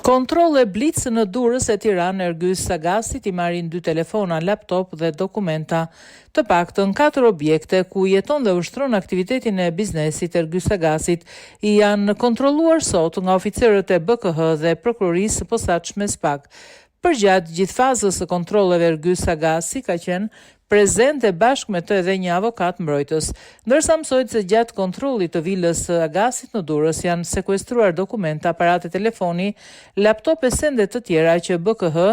Kontrolle blic në Durrës e Tiranë Ergys Sagasit I marrin 2 telefona, laptop dhe dokumenta, të paktën 4 objekte ku jeton dhe ushtron aktivitetin e biznesit Ergys Sagasit I janë kontrolluar sot nga oficerët e BKH dhe prokurorisë së posaçme SPAK. Përgjatë gjithë fazës së kontrolleve Ergys Sagasi ka qenë prezente bashkë me të edhe një avokat mbrojtës, ndërsa mësohet se gjatë kontrollit të vilës së Agasit në Durrës janë sekuestruar dokumenta, aparate telefoni, laptope, sende të tjera që BKH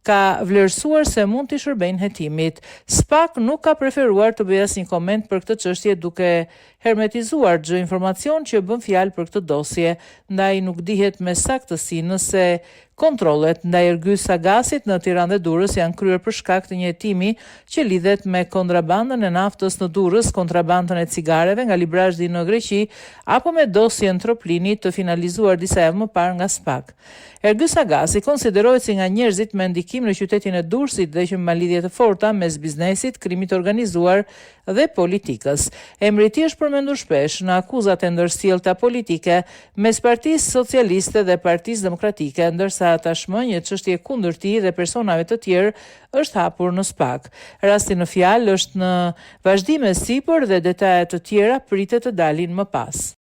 ka vlerësuar se mund t'i shërbejnë hetimit. SPAK nuk ka preferuar të bëjë asnjë koment për këtë çështje duke hermetizuar çdo informacion që bën fjalë për këtë dosje, ndaj nuk dihet me saktësi nëse kontrollet ndaj Ergys Sagasit në Tiranë dhe Durrës janë kryer për shkak të një hetimi që lidhet me kontrabandën e naftës në Durrës, kontrabandën e cigareve nga Librazhdi në Greqi, apo me dosjen Troplini të finalizuar disa javë më parë nga SPAK. Ergys Sagasi konsiderohet si nga njerëzit me ndikim në qytetin e Durrësit dhe që me lidhje të forta mes biznesit, krimit organizuar dhe politikës. Emri I tij është përmendur shpesh në akuzat e ndërsjellta politike mes Partisë Socialiste dhe Partisë Demokratike, ndërsa tashmë një çështje kundër tij dhe personave të tjerë është hapur në SPAK. Rasti në fjalë është në vazhdim e sipër dhe detajet të tjera pritet të dalin më pas.